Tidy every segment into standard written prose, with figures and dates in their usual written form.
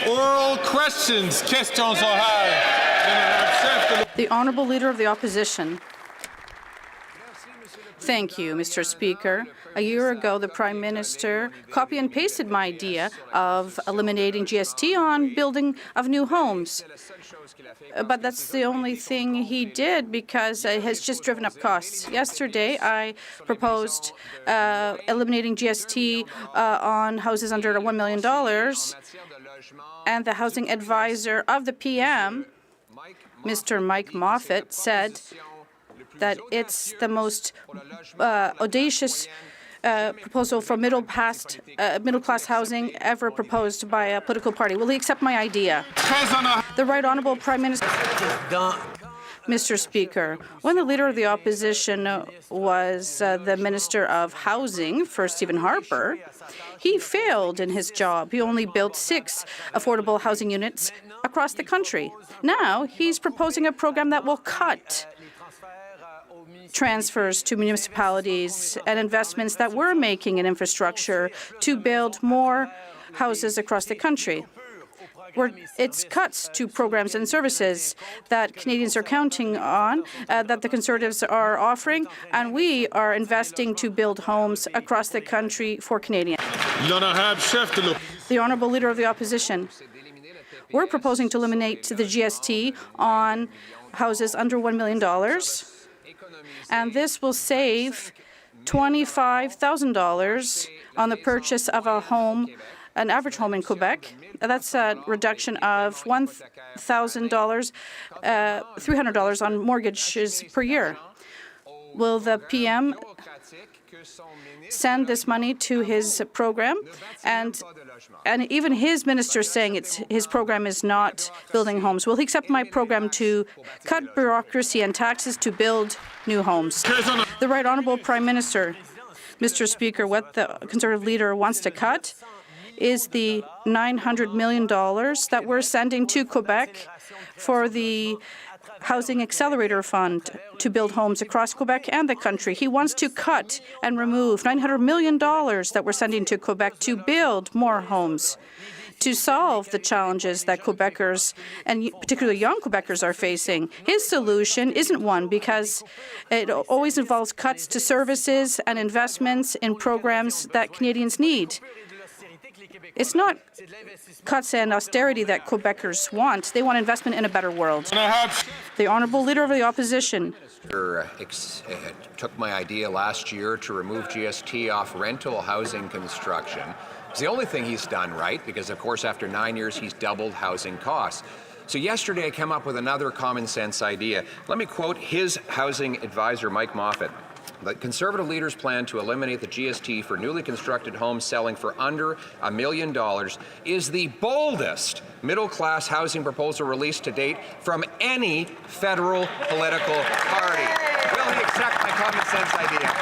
Oral questions. Questions orales. The Honourable Leader of the Opposition. Thank you, Mr. Speaker. A year ago, the Prime Minister copy and pasted my idea of eliminating GST on building of new homes. But that's the only thing he did because it has just driven up costs. Yesterday, I proposed eliminating GST on houses under $1 million, and the housing advisor of the PM, Mr. Mike Moffat, said that it's the most audacious proposal for middle-class housing ever proposed by a political party. Will he accept my idea? The Right Honourable Prime Minister. Mr. Speaker, when the Leader of the Opposition was the Minister of Housing for Stephen Harper, he failed in his job. He only built 6 affordable housing units across the country. Now he's proposing a program that will cut transfers to municipalities and investments that we're making in infrastructure to build more houses across the country. It's cuts to programs and services that Canadians are counting on, that the Conservatives are offering, and we are investing to build homes across the country for Canadians. The Honourable Leader of the Opposition. We're proposing to eliminate the GST on houses under $1 million, and this will save $25,000 on the purchase of a home, an average home in Quebec. That's a reduction of $1,000, $300 on mortgages per year. Will the PM send this money to his program? And even his minister is saying his program is not building homes. Will he accept my program to cut bureaucracy and taxes to build new homes? The Right Honourable Prime Minister. Mr. Speaker, what the Conservative leader wants to cut is the $900 million that we're sending to Quebec for the Housing Accelerator Fund to build homes across Quebec and the country. He wants to cut and remove $900 million that we're sending to Quebec to build more homes, to solve the challenges that Quebecers, and particularly young Quebecers, are facing. His solution isn't one because it always involves cuts to services and investments in programs that Canadians need. It's not cuts and austerity that Quebecers want. They want investment in a better world. The Honourable Leader of the Opposition. Took my idea last year to remove GST off rental housing construction. It's the only thing he's done right, because of course after 9 years he's doubled housing costs. So yesterday I came up with another common sense idea. Let me quote his housing advisor, Mike Moffat. The Conservative leader's plan to eliminate the GST for newly constructed homes selling for under $1 million is the boldest middle-class housing proposal released to date from any federal political party. Will he accept my common sense idea?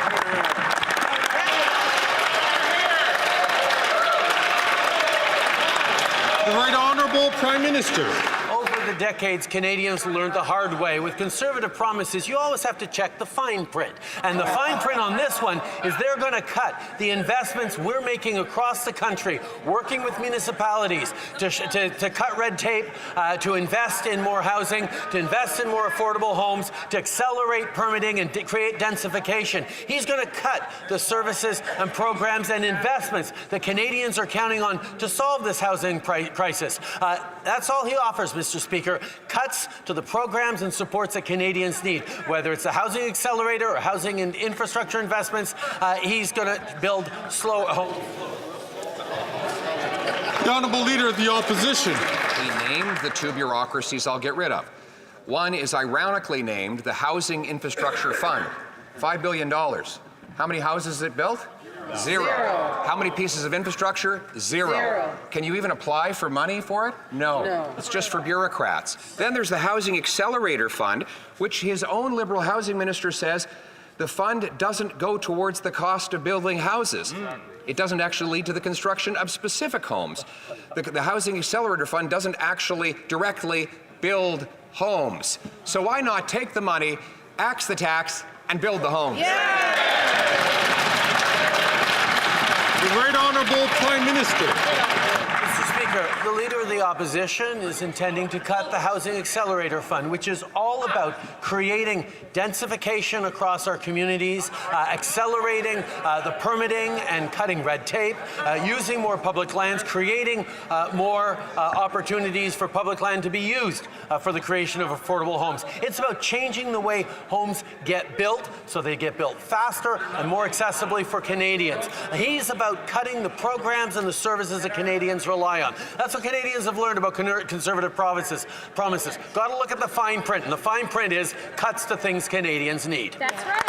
The Right Honourable Prime Minister. Over the decades, Canadians learned the hard way. With Conservative promises, you always have to check the fine print. And the fine print on this one is they're going to cut the investments we're making across the country, working with municipalities to cut red tape, to invest in more housing, to invest in more affordable homes, to accelerate permitting and create densification. He's going to cut the services and programs and investments that Canadians are counting on to solve this housing crisis. That's all he offers, Mr. Speaker, cuts to the programs and supports that Canadians need. Whether it's the housing accelerator or housing and infrastructure investments, he's going to build slow homes. The Honourable Leader of the Opposition. He named the 2 bureaucracies I'll get rid of. One is ironically named the Housing Infrastructure Fund, $5 billion. How many houses is it built? Zero. How many pieces of infrastructure? Zero. Can you even apply for money for it? No. It's just for bureaucrats. Then there's the Housing Accelerator Fund, which his own Liberal housing minister says the fund doesn't go towards the cost of building houses. It doesn't actually lead to the construction of specific homes. The Housing Accelerator Fund doesn't actually directly build homes. So why not take the money, axe the tax, and build the homes? The Right Honourable Prime Minister. Mr. Speaker, Speaker, the Leader of the Opposition is intending to cut the Housing Accelerator Fund, which is all about creating densification across our communities, accelerating the permitting and cutting red tape, using more public lands, creating more opportunities for public land to be used for the creation of affordable homes. It's about changing the way homes get built so they get built faster and more accessibly for Canadians. He's about cutting the programs and the services that Canadians rely on. That's what Canadians have learned about Conservative promises. Got to look at the fine print, and the fine print is cuts to things Canadians need. That's right.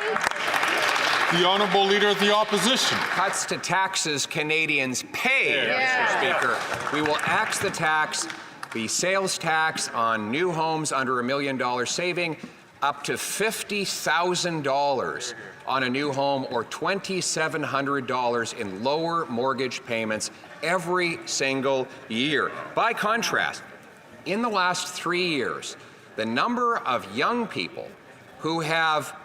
The Honourable Leader of the Opposition. Cuts to taxes Canadians pay, Mr. Speaker. We will axe the tax, the sales tax on new homes under $1 million, saving up to $50,000 on a new home or $2,700 in lower mortgage payments every single year. By contrast, in the last 3 years, the number of young people who have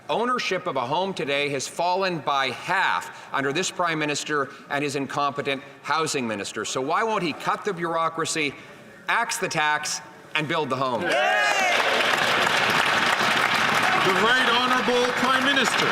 ownership of a home today has fallen by half under this Prime Minister and his incompetent housing minister. So why won't he cut the bureaucracy, axe the tax, and build the home? The Right Honourable Prime Minister.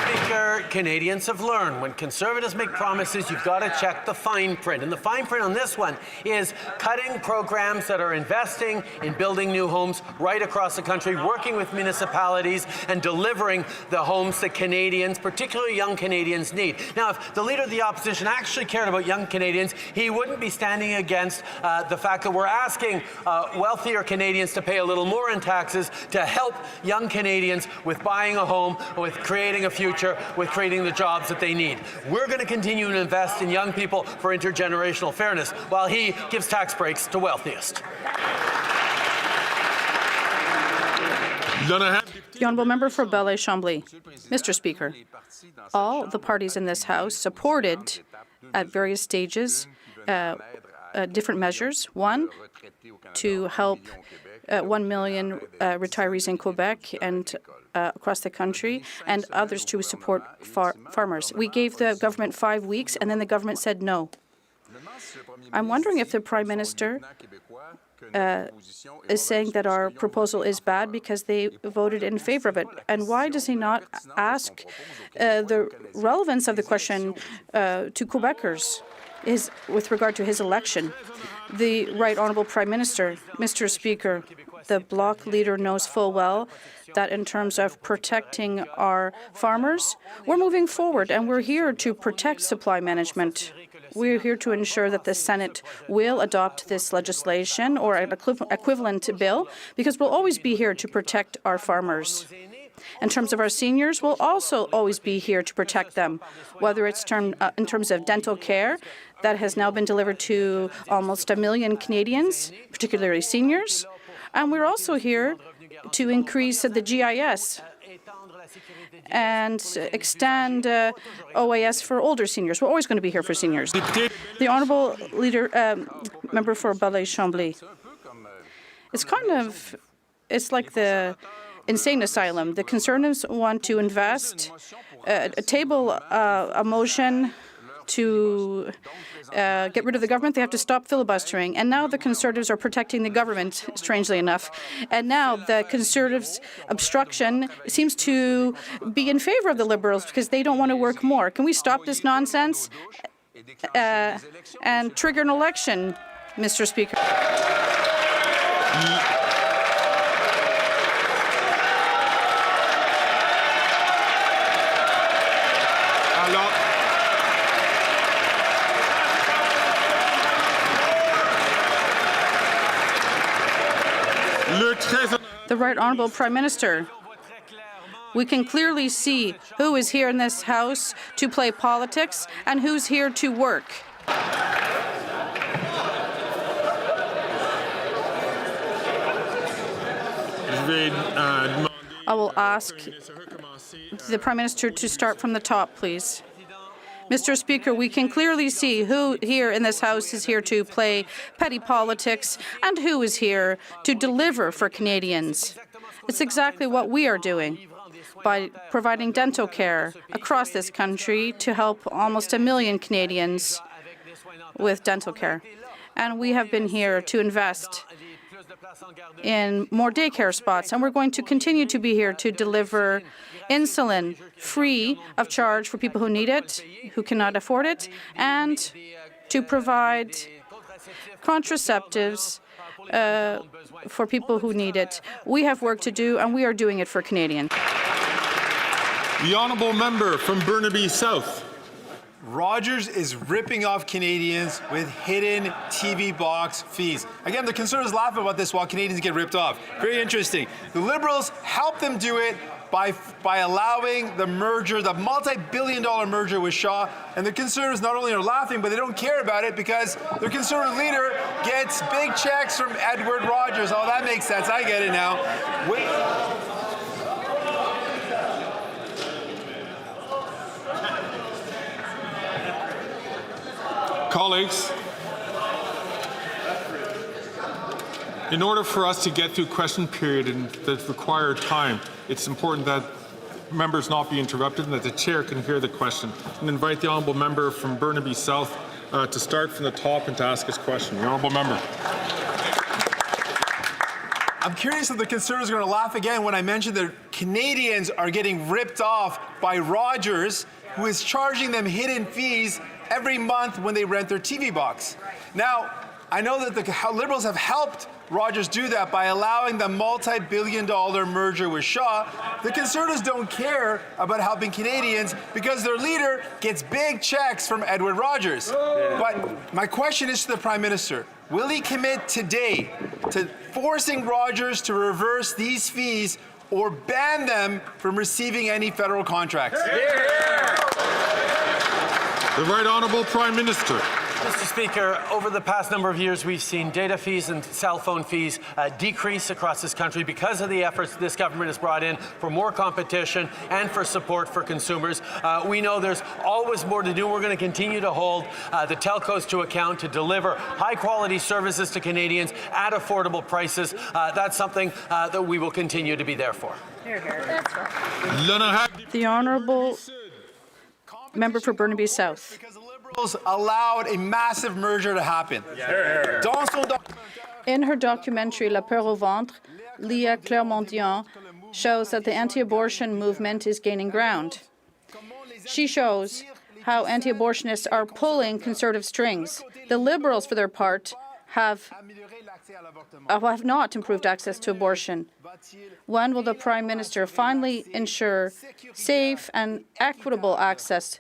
Speaker, Canadians have learned when Conservatives make promises, you've got to check the fine print. And the fine print on this one is cutting programs that are investing in building new homes right across the country, working with municipalities and delivering the homes that Canadians, particularly young Canadians, need. Now, if the Leader of the Opposition actually cared about young Canadians, he wouldn't be standing against the fact that we're asking wealthier Canadians to pay a little more in taxes to help young Canadians with buying a home, with creating a future, with creating the jobs that they need. We're going to continue to invest in young people for intergenerational fairness while he gives tax breaks to wealthiest. The Honourable Member for Belleuil-Chambly. Mr. Speaker, all the parties in this House supported at various stages different measures. One, to help 1 million retirees in Quebec and across the country, and others to support farmers. We gave the government 5 weeks, and then the government said no. I'm wondering if the Prime Minister is saying that our proposal is bad because they voted in favour of it. And why does he not ask the relevance of the question to Quebecers with regard to his election? The Right Honourable Prime Minister, Mr. Speaker, the Bloc Leader knows full well that in terms of protecting our farmers, we're moving forward and we're here to protect supply management. We're here to ensure that the Senate will adopt this legislation or an equivalent bill, because we'll always be here to protect our farmers. In terms of our seniors, we'll also always be here to protect them, whether it's in terms of dental care that has now been delivered to almost 1 million Canadians, particularly seniors. And we're also here to increase the GIS and extend OAS for older seniors. We're always going to be here for seniors. The Honourable Member for Belleuil-Chambly. It's like the insane asylum. The Conservatives want to table a motion to get rid of the government. They have to stop filibustering. And now the Conservatives are protecting the government, strangely enough. And now the Conservatives' obstruction seems to be in favour of the Liberals because they don't want to work more. Can we stop this nonsense and trigger an election, Mr. Speaker? The Right Honourable Prime Minister. We can clearly see who is here in this House to play politics and who's here to work. I will ask the Prime Minister to start from the top, please. Mr. Speaker, we can clearly see who here in this House is here to play petty politics and who is here to deliver for Canadians. It's exactly what we are doing by providing dental care across this country to help almost 1 million Canadians with dental care. And we have been here to invest in more daycare spots, and we're going to continue to be here to deliver insulin free of charge for people who need it, who cannot afford it, and to provide contraceptives for people who need it. We have work to do, and we are doing it for Canadians. The honourable member from Burnaby South. Rogers is ripping off Canadians with hidden TV box fees. Again, the Conservatives laugh about this while Canadians get ripped off. Very interesting. The Liberals help them do it by allowing the merger, the multi-billion-dollar merger with Shaw. And the Conservatives not only are laughing, but they don't care about it because their Conservative leader gets big checks from Edward Rogers. Oh, that makes sense. I get it now. Colleagues, in order for us to get through question period in the required time, it's important that members not be interrupted and that the chair can hear the question. And invite the honourable member from Burnaby South to start from the top and to ask his question. The honourable member. I'm curious if the Conservatives are going to laugh again when I mention that Canadians are getting ripped off by Rogers, who is charging them hidden fees every month when they rent their TV box. Now, I know that the Liberals have helped Rogers do that by allowing the multi-billion-dollar merger with Shaw. The Conservatives don't care about helping Canadians because their leader gets big checks from Edward Rogers. But my question is to the Prime Minister. Will he commit today to forcing Rogers to reverse these fees or ban them from receiving any federal contracts? The Right Honourable Prime Minister. Mr. Speaker, over the past number of years, we've seen data fees and cell phone fees decrease across this country because of the efforts this government has brought in for more competition and for support for consumers. We know there's always more to do. We're going to continue to hold the telcos to account to deliver high-quality services to Canadians at affordable prices. That's something that we will continue to be there for. The Honourable member for Burnaby South. Because the Liberals allowed a massive merger to happen. In her documentary La Peur au ventre, Leah Clermont-Dion shows that the anti-abortion movement is gaining ground. She shows how anti-abortionists are pulling Conservative strings. The Liberals, for their part, have not improved access to abortion. When will the Prime Minister finally ensure safe and equitable access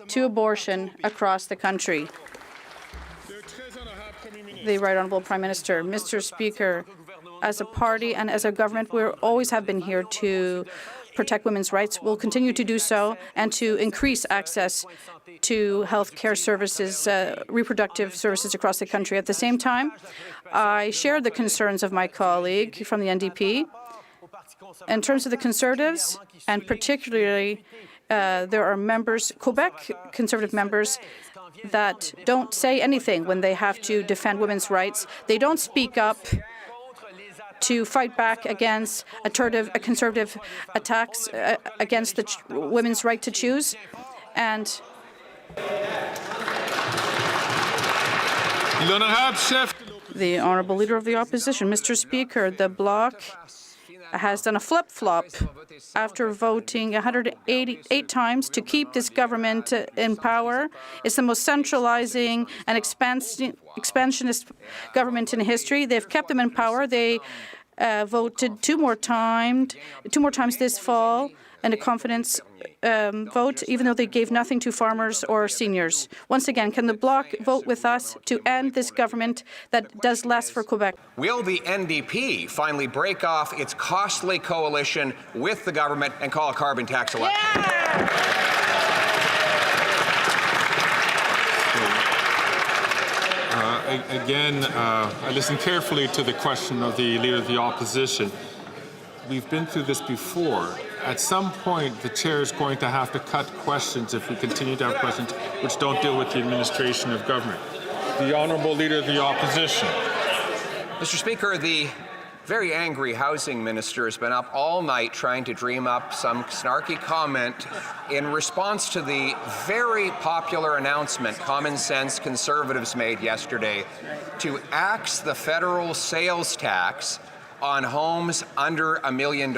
to abortion across the country? The Right Honourable Prime Minister. Mr. Speaker, as a party and as a government, we always have been here to protect women's rights. We'll continue to do so and to increase access to health care services, reproductive services across the country. At the same time, I share the concerns of my colleague from the NDP. In terms of the Conservatives, and particularly there are members, Quebec Conservative members, that don't say anything when they have to defend women's rights. They don't speak up to fight back against conservative attacks against the women's right to choose. And the Honourable Leader of the Opposition. Mr. Speaker, the Bloc has done a flip-flop after voting 188 times to keep this government in power. It's the most centralizing and expansionist government in history. They've kept them in power. They voted two more times this fall in a confidence vote, even though they gave nothing to farmers or seniors. Once again, can the Bloc vote with us to end this government that does less for Quebec? Will the NDP finally break off its costly coalition with the government and call a carbon tax election? I listened carefully to the question of the Leader of the Opposition. We've been through this before. At some point, the chair is going to have to cut questions if we continue to have questions which don't deal with the administration of government. The Honourable Leader of the Opposition. Mr. Speaker, the very angry housing minister has been up all night trying to dream up some snarky comment in response to the very popular announcement Common Sense Conservatives made yesterday to axe the federal sales tax on homes under $1 million.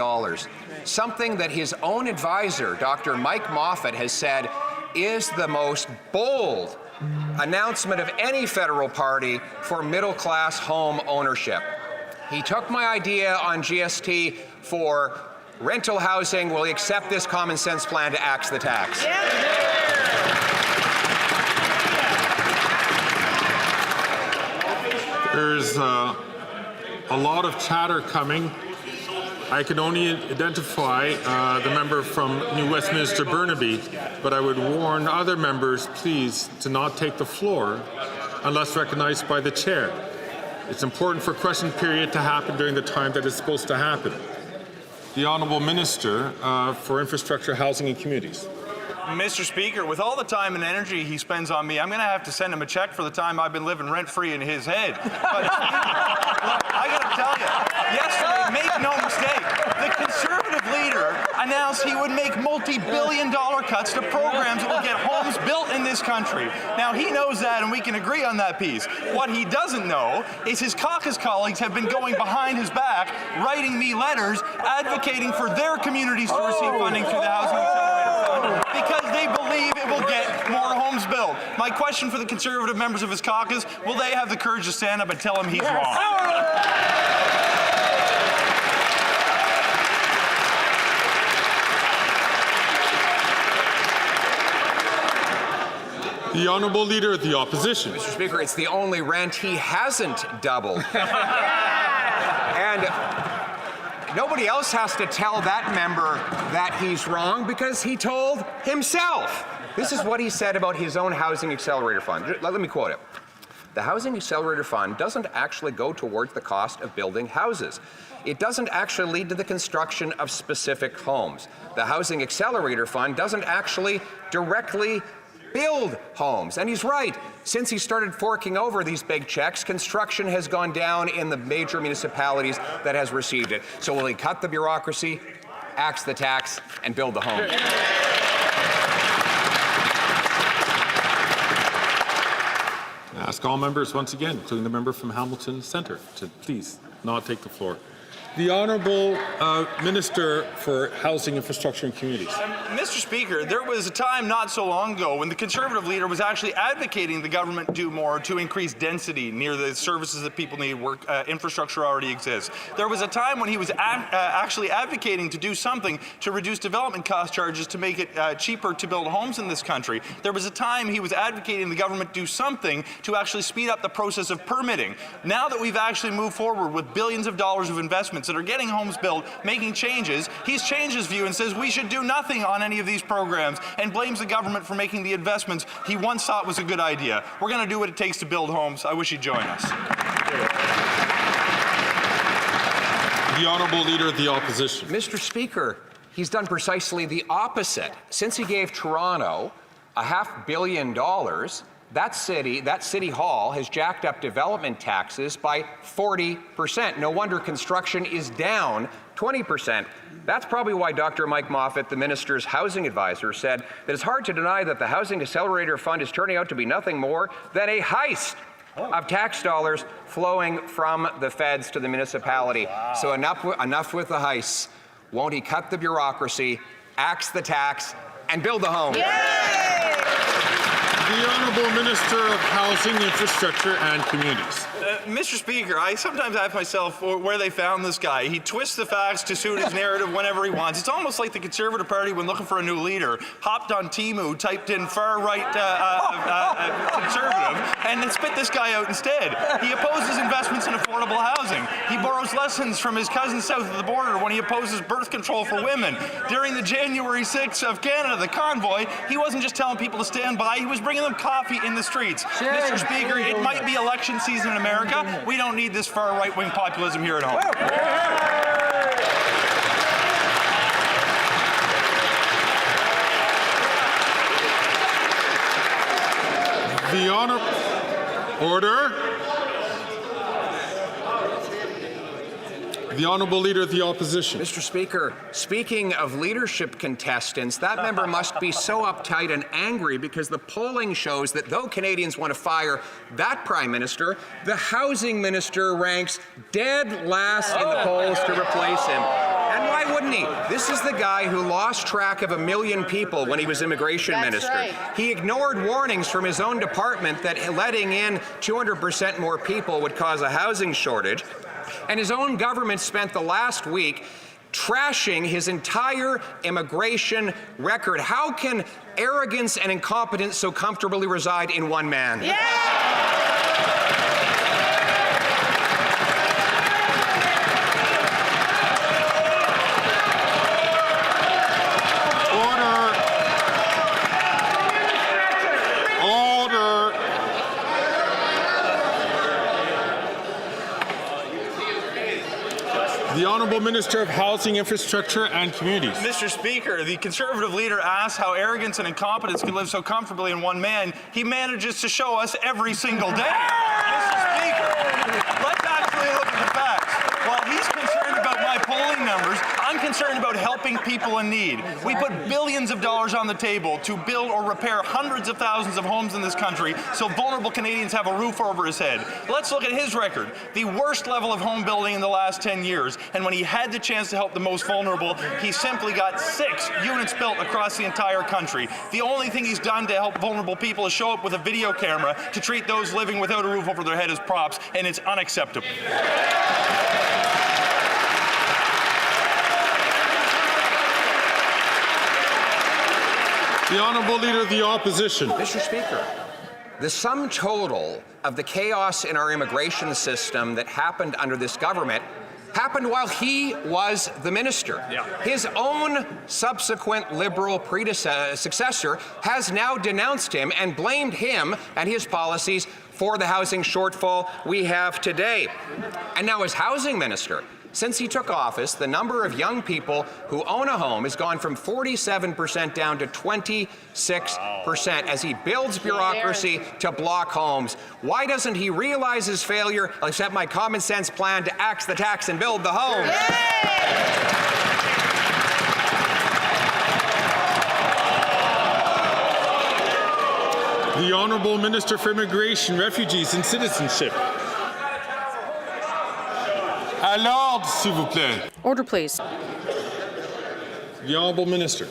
Something that his own advisor, Dr. Mike Moffat, has said is the most bold announcement of any federal party for middle-class home ownership. He took my idea on GST for rental housing. Will he accept this common sense plan to axe the tax? There's a lot of chatter coming. I can only identify the member from New Westminster Burnaby, but I would warn other members, please, to not take the floor unless recognized by the chair. It's important for question period to happen during the time that it's supposed to happen. The Honourable Minister for Infrastructure, Housing and Communities. Mr. Speaker, with all the time and energy he spends on me, I'm going to have to send him a check for the time I've been living rent-free in his head. But I got to tell you, yesterday, make no mistake, the Conservative leader announced he would make multi-billion-dollar cuts to programs that will get homes built in this country. Now, he knows that, and we can agree on that piece. What he doesn't know is his caucus colleagues have been going behind his back, writing me letters advocating for their communities to receive funding through the Housing Accelerator Fund because they believe it will get more homes built. My question for the Conservative members of his caucus, will they have the courage to stand up and tell him he's wrong? The Honourable Leader of the Opposition. Mr. Speaker, it's the only rent he hasn't doubled. And nobody else has to tell that member that he's wrong because he told himself. This is what he said about his own Housing Accelerator Fund. Let me quote it. The Housing Accelerator Fund doesn't actually go towards the cost of building houses. It doesn't actually lead to the construction of specific homes. The Housing Accelerator Fund doesn't actually directly build homes. And he's right. Since he started forking over these big checks, construction has gone down in the major municipalities that has received it. So will he cut the bureaucracy, axe the tax, and build the home? I ask all members once again, including the member from Hamilton Centre, to please not take the floor. The Honourable Minister for Housing, Infrastructure and Communities. Mr. Speaker, there was a time not so long ago when the Conservative leader was actually advocating the government do more to increase density near the services that people need. Infrastructure already exists. There was a time when he was actually advocating to do something to reduce development cost charges to make it cheaper to build homes in this country. There was a time he was advocating the government do something to actually speed up the process of permitting. Now that we've actually moved forward with billions of dollars of investments that are getting homes built, making changes, he's changed his view and says we should do nothing on any of these programs and blames the government for making the investments he once thought was a good idea. We're going to do what it takes to build homes. I wish he'd join us. The Honourable Leader of the Opposition. Mr. Speaker, he's done precisely the opposite. Since he gave Toronto $500 million, that city hall has jacked up development taxes by 40%. No wonder construction is down 20%. That's probably why Dr. Mike Moffat, the minister's housing advisor, said that it's hard to deny that the Housing Accelerator Fund is turning out to be nothing more than a heist of tax dollars flowing from the feds to the municipality. Wow. So enough with the heists. Won't he cut the bureaucracy, axe the tax, and build the home? Yay! The Honourable Minister of Housing, Infrastructure and Communities. Mr. Speaker, I sometimes ask myself where they found this guy. He twists the facts to suit his narrative whenever he wants. It's almost like the Conservative Party, when looking for a new leader, hopped on Temu, typed in far-right Conservative, and then spit this guy out instead. He opposes investments in affordable housing. He borrows lessons from his cousins south of the border when he opposes birth control for women. During the January 6th of Canada, the convoy, he wasn't just telling people to stand by, he was bringing them coffee in the streets. Mr. Speaker, it might be election season in America. We don't need this far right-wing populism here at home. The Order. The Honourable Leader of the Opposition. Mr. Speaker, speaking of leadership contestants, that member must be so uptight and angry because the polling shows that though Canadians want to fire that Prime Minister, the Housing Minister ranks dead last in the polls to replace him. And why wouldn't he? This is the guy who lost track of 1 million people when he was Immigration Minister. Right. He ignored warnings from his own department that letting in 200% more people would cause a housing shortage. And his own government spent the last week trashing his entire immigration record. How can arrogance and incompetence so comfortably reside in one man? The Honourable Minister of Housing, Infrastructure and Communities. Mr. Speaker, the Conservative leader asks how arrogance and incompetence can live so comfortably in one man. He manages to show us every single day. Mr. Speaker, let's actually look at the facts. While he's concerned about my polling numbers, I'm concerned about helping people in need. We put billions of dollars on the table to build or repair hundreds of thousands of homes in this country so vulnerable Canadians have a roof over his head. Let's look at his record. The worst level of home building in the last 10 years. And when he had the chance to help the most vulnerable, he simply got 6 units built across the entire country. The only thing he's done to help vulnerable people is show up with a video camera to treat those living without a roof over their head as props, and it's unacceptable. The Honourable Leader of the Opposition. Mr. Speaker, the sum total of the chaos in our immigration system that happened under this government happened while he was the minister. His own subsequent Liberal successor has now denounced him and blamed him and his policies for the housing shortfall we have today. And now as housing minister, since he took office, the number of young people who own a home has gone from 47% down to 26% as he builds bureaucracy to block homes. Why doesn't he realize his failure, accept my common sense plan to axe the tax and build the homes? The Honourable Minister for Immigration, Refugees and Citizenship. À l'ordre, s'il vous plaît. Order, please. The Honourable Minister.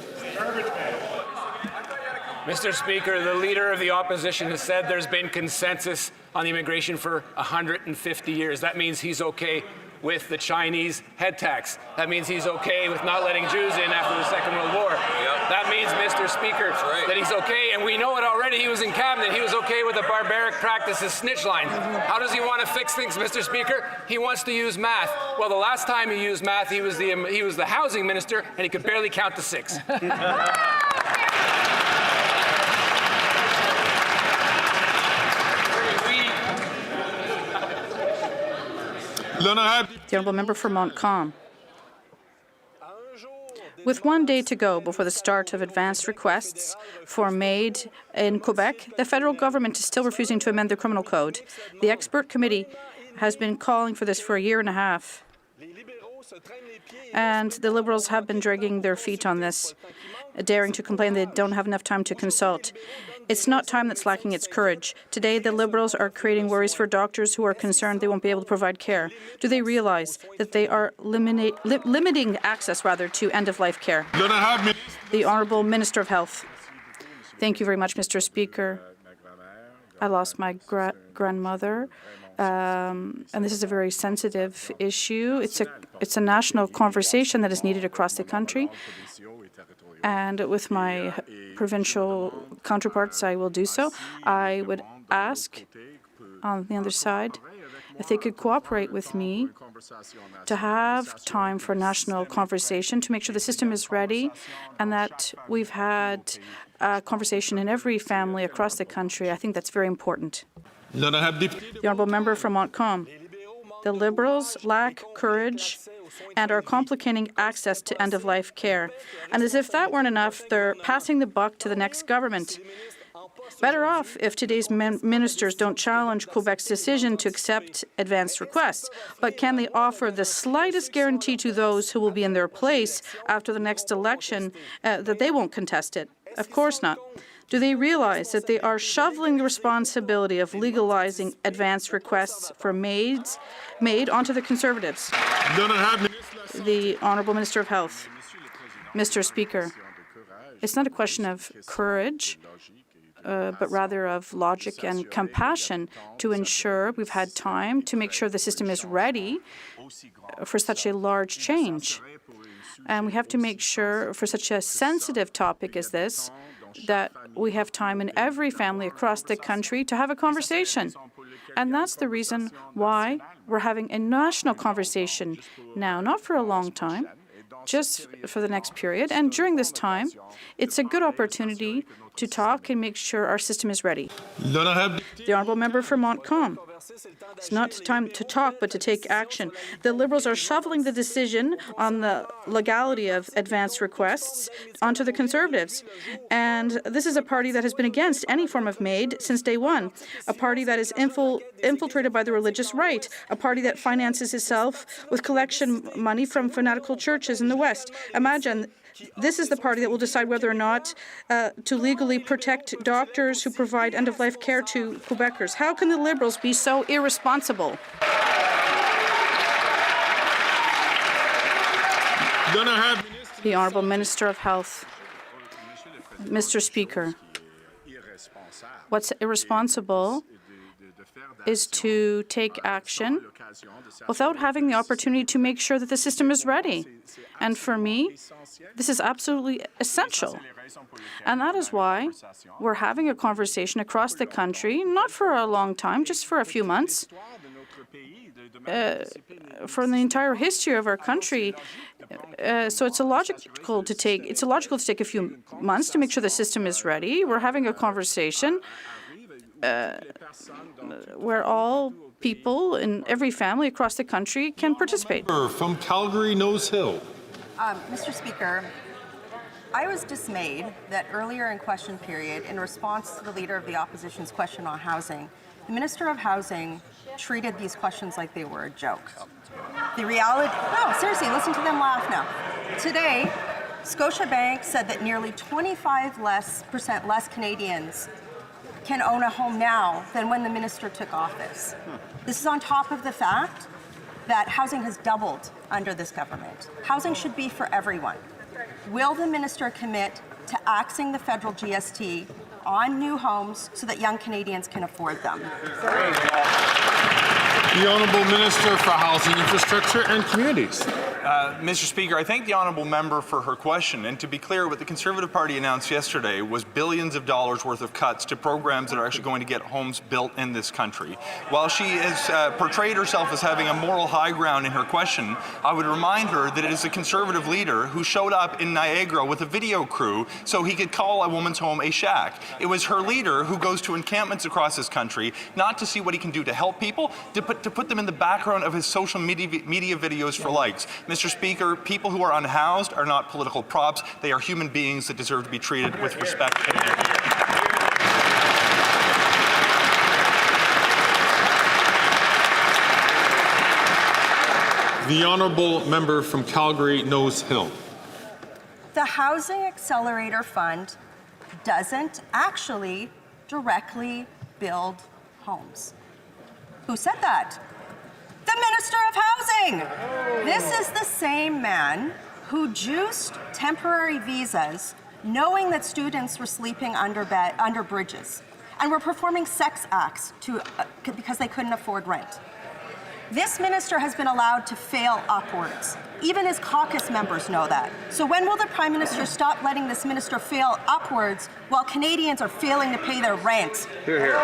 Mr. Speaker, the Leader of the Opposition has said there's been consensus on immigration for 150 years. That means he's okay with the Chinese head tax. That means he's okay with not letting Jews in after the Second World War. That means, Mr. Speaker, that he's okay, and we know it already, he was in cabinet, he was okay with the barbaric practices snitch line. How does he want to fix things, Mr. Speaker? He wants to use math. Well, the last time he used math, he was the housing minister, and he could barely count to 6. The Honourable Member for Montcalm. With 1 day to go before the start of advanced requests for MAiD in Quebec, the federal government is still refusing to amend the criminal code. The expert committee has been calling for this for a year and a half. And the Liberals have been dragging their feet on this, daring to complain they don't have enough time to consult. It's not time that's lacking, it's courage. Today, the Liberals are creating worries for doctors who are concerned they won't be able to provide care. Do they realize that they are limiting access, to end-of-life care? The Honourable Minister of Health. Thank you very much, Mr. Speaker. I lost my grandmother, and this is a very sensitive issue. It's a national conversation that is needed across the country. And with my provincial counterparts, I will do so. I would ask on the other side if they could cooperate with me to have time for a national conversation to make sure the system is ready and that we've had a conversation in every family across the country. I think that's very important. The Honourable Member from Montcalm. The Liberals lack courage and are complicating access to end-of-life care. And as if that weren't enough, they're passing the buck to the next government. better off if today's ministers don't challenge Quebec's decision to accept advanced requests. But can they offer the slightest guarantee to those who will be in their place after the next election that they won't contest it? Of course not. Do they realize that they are shoveling the responsibility of legalizing advanced requests for MAiD onto the Conservatives? The Honourable Minister of Health. Mr. Speaker, it's not a question of courage, but rather of logic and compassion to ensure we've had time to make sure the system is ready for such a large change. And we have to make sure for such a sensitive topic as this that we have time in every family across the country to have a conversation. And that's the reason why we're having a national conversation now, not for a long time, just for the next period. And during this time, it's a good opportunity to talk and make sure our system is ready. The Honourable Member for Montcalm. It's not time to talk, but to take action. The Liberals are shoveling the decision on the legality of advanced requests onto the Conservatives. And this is a party that has been against any form of MAiD since day one, a party that is infiltrated by the religious right, a party that finances itself with collection money from fanatical churches in the West. Imagine this is the party that will decide whether or not to legally protect doctors who provide end-of-life care to Quebecers. How can the Liberals be so irresponsible? The Honourable Minister of Health. Mr. Speaker, what's irresponsible is to take action without having the opportunity to make sure that the system is ready. And for me, this is absolutely essential. And that is why we're having a conversation across the country, not for a long time, just for a few months, for the entire history of our country. So it's illogical to take a few months to make sure the system is ready. We're having a conversation where all people in every family across the country can participate. From Calgary, Nose Hill. Mr. Speaker, I was dismayed that earlier in question period, in response to the Leader of the Opposition's question on housing, the Minister of Housing treated these questions like they were a joke. The reality, no, seriously, listen to them laugh now. Today, Scotiabank said that nearly 25% less Canadians can own a home now than when the minister took office. This is on top of the fact that housing has doubled under this government. Housing should be for everyone. Will the minister commit to axing the federal GST on new homes so that young Canadians can afford them? The Honourable Minister for Housing, Infrastructure and Communities. Mr. Speaker, I thank the honourable member for her question. And to be clear, what the Conservative Party announced yesterday was billions of dollars worth of cuts to programs that are actually going to get homes built in this country. While she has portrayed herself as having a moral high ground in her question, I would remind her that it is a Conservative leader who showed up in Niagara with a video crew so he could call a woman's home a shack. It was her leader who goes to encampments across this country, not to see what he can do to help people, to put them in the background of his social media videos for likes. Mr. Speaker, people who are unhoused are not political props. They are human beings that deserve to be treated with respect and dignity. The Honourable Member from Calgary, Nose Hill. The Housing Accelerator Fund doesn't actually directly build homes. Who said that? The Minister of Housing! This is the same man who juiced temporary visas knowing that students were sleeping under bridges and were performing sex acts because they couldn't afford rent. This minister has been allowed to fail upwards. Even his caucus members know that. So when will the Prime Minister stop letting this minister fail upwards while Canadians are failing to pay their rent? Hear, hear.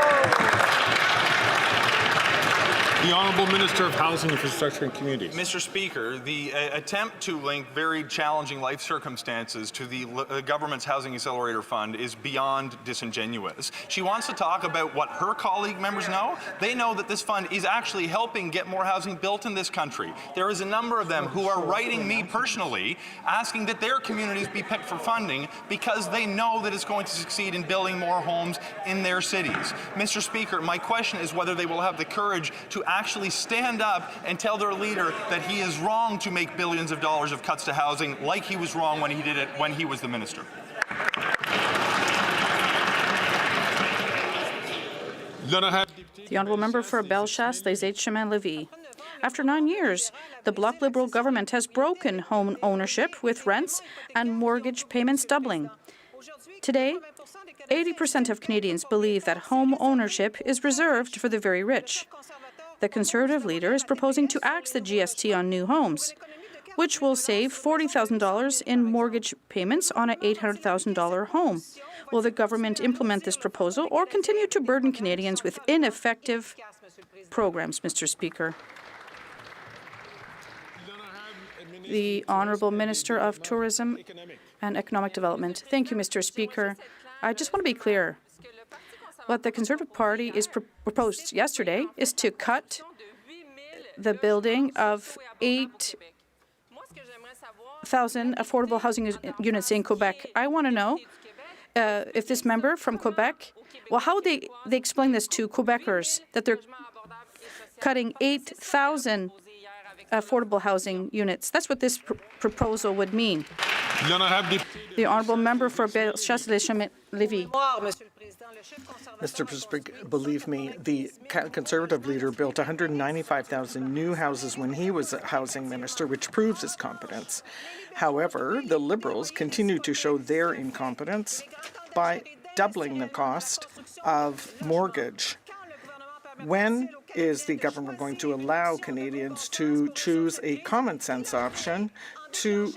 The Honourable Minister of Housing, Infrastructure and Communities. Mr. Speaker, the attempt to link very challenging life circumstances to the government's Housing Accelerator Fund is beyond disingenuous. She wants to talk about what her colleague members know. They know that this fund is actually helping get more housing built in this country. There is a number of them who are writing me personally asking that their communities be picked for funding because they know that it's going to succeed in building more homes in their cities. Mr. Speaker, my question is whether they will have the courage to actually stand up and tell their leader that he is wrong to make billions of dollars of cuts to housing like he was wrong when he did it when he was the minister. The Honourable Member for Bellechasse, Les Aides-Chemin-Lévis. After 9 years, the Bloc Liberal government has broken home ownership with rents and mortgage payments doubling. Today, 80% of Canadians believe that home ownership is reserved for the very rich. The Conservative leader is proposing to axe the GST on new homes, which will save $40,000 in mortgage payments on an $800,000 home. Will the government implement this proposal or continue to burden Canadians with ineffective programs, Mr. Speaker? The Honourable Minister of Tourism and Economic Development. Thank you, Mr. Speaker. I just want to be clear. What the Conservative Party is proposed yesterday is to cut the building of 8,000 affordable housing units in Quebec. I want to know if this member from Quebec, well, how they explain this to Quebecers, that they're cutting 8,000 affordable housing units. That's what this proposal would mean. The Honourable Member for Bellechasse-les-Chemin-Lévis. Mr. Speaker, believe me, the Conservative leader built 195,000 new houses when he was a housing minister, which proves his competence. However, the Liberals continue to show their incompetence by doubling the cost of mortgage. When is the government going to allow Canadians to choose a common sense option to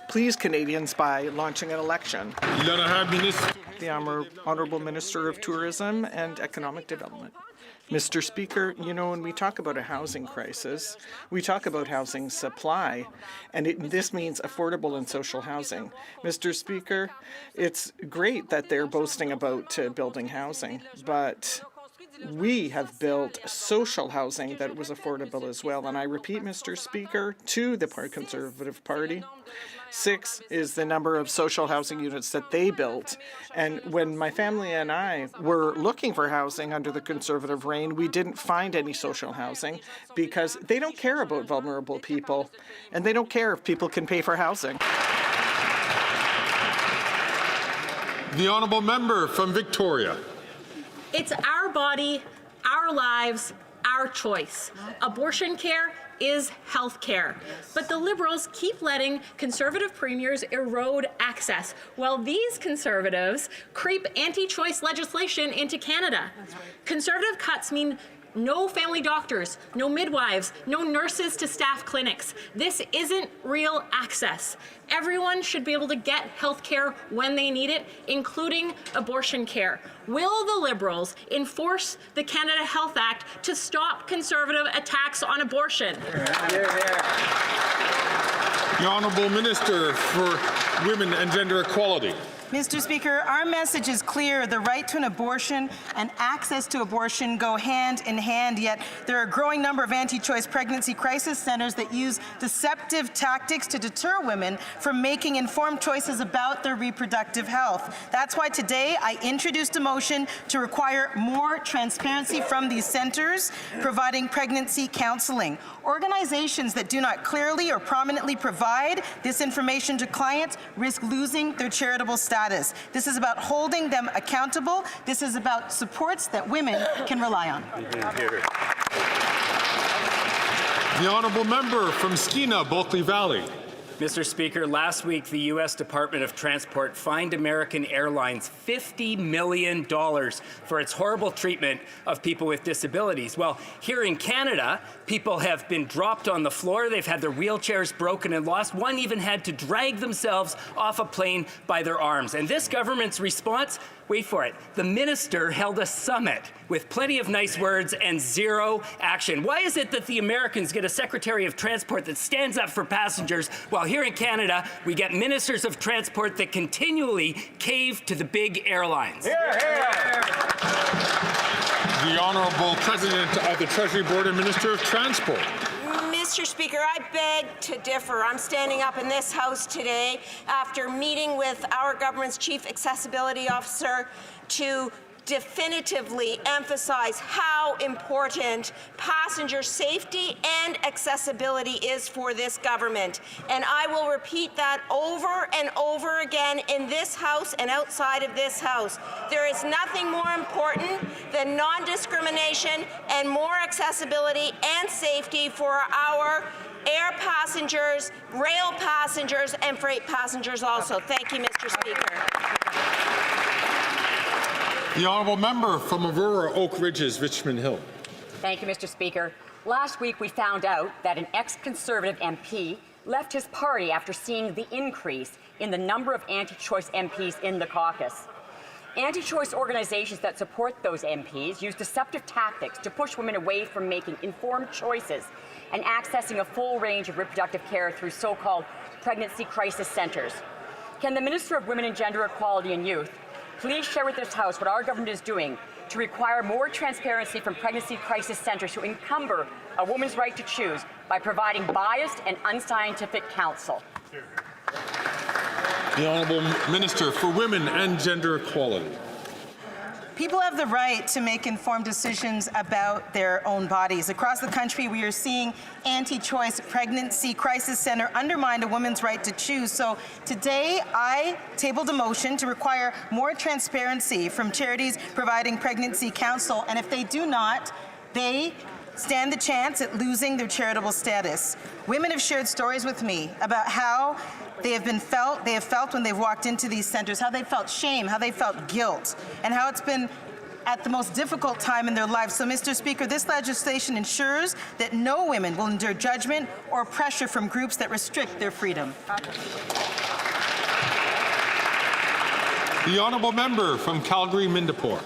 please Canadians by launching an election? The Honourable Minister of Tourism and Economic Development. Mr. Speaker, you know, when we talk about a housing crisis, we talk about housing supply, and this means affordable and social housing. Mr. Speaker, it's great that they're boasting about building housing, but we have built social housing that was affordable as well. And I repeat, Mr. Speaker, to the Conservative Party, 6 is the number of social housing units that they built. And when my family and I were looking for housing under the Conservative reign, we didn't find any social housing because they don't care about vulnerable people, and they don't care if people can pay for housing. The Honourable Member from Victoria. It's our body, our lives, our choice. Abortion care is health care. But the Liberals keep letting Conservative premiers erode access, while these Conservatives creep anti-choice legislation into Canada. Conservative cuts mean no family doctors, no midwives, no nurses to staff clinics. This isn't real access. Everyone should be able to get health care when they need it, including abortion care. Will the Liberals enforce the Canada Health Act to stop Conservative attacks on abortion? The Honourable Minister for Women and Gender Equality. Mr. Speaker, our message is clear. The right to an abortion and access to abortion go hand in hand, yet there are a growing number of anti-choice pregnancy crisis centers that use deceptive tactics to deter women from making informed choices about their reproductive health. That's why today I introduced a motion to require more transparency from these centers providing pregnancy counseling. Organizations that do not clearly or prominently provide this information to clients risk losing their charitable status. This is about holding them accountable. This is about supports that women can rely on. The Honourable Member from Skeena, Bulkley Valley. Mr. Speaker, last week the U.S. Department of Transport fined American Airlines $50 million for its horrible treatment of people with disabilities. Well, here in Canada, people have been dropped on the floor, they've had their wheelchairs broken and lost. One even had to drag themselves off a plane by their arms. And this government's response, wait for it, the minister held a summit with plenty of nice words and zero action? Why is it that the Americans get a Secretary of Transport that stands up for passengers, while here in Canada, we get ministers of transport that continually cave to the big airlines? The Honourable President of the Treasury Board and Minister of Transport. Mr. Speaker, I beg to differ. I'm standing up in this House today after meeting with our government's Chief Accessibility Officer to definitively emphasize how important passenger safety and accessibility is for this government. And I will repeat that over and over again in this House and outside of this House. There is nothing more important than non-discrimination and more accessibility and safety for our air passengers, rail passengers, and freight passengers also. Thank you, Mr. Speaker. The Honourable Member from Aurora, Oak Ridges, Richmond Hill. Thank you, Mr. Speaker. Last week we found out that an ex-Conservative MP left his party after seeing the increase in the number of anti-choice MPs in the caucus. Anti-choice organizations that support those MPs use deceptive tactics to push women away from making informed choices and accessing a full range of reproductive care through so-called pregnancy crisis centres. Can the Minister of Women and Gender Equality and Youth please share with this House what our government is doing to require more transparency from pregnancy crisis centres who encumber a woman's right to choose by providing biased and unscientific counsel? The Honourable Minister for Women and Gender Equality. People have the right to make informed decisions about their own bodies. Across the country, we are seeing anti-choice pregnancy crisis center undermine a woman's right to choose. So today, I tabled a motion to require more transparency from charities providing pregnancy counsel. And if they do not, they stand the chance at losing their charitable status. Women have shared stories with me about how they have felt when they've walked into these centers, how they felt shame, how they felt guilt, and how it's been at the most difficult time in their lives. So, Mr. Speaker, this legislation ensures that no women will endure judgment or pressure from groups that restrict their freedom. The Honourable Member from Calgary, Midnapore.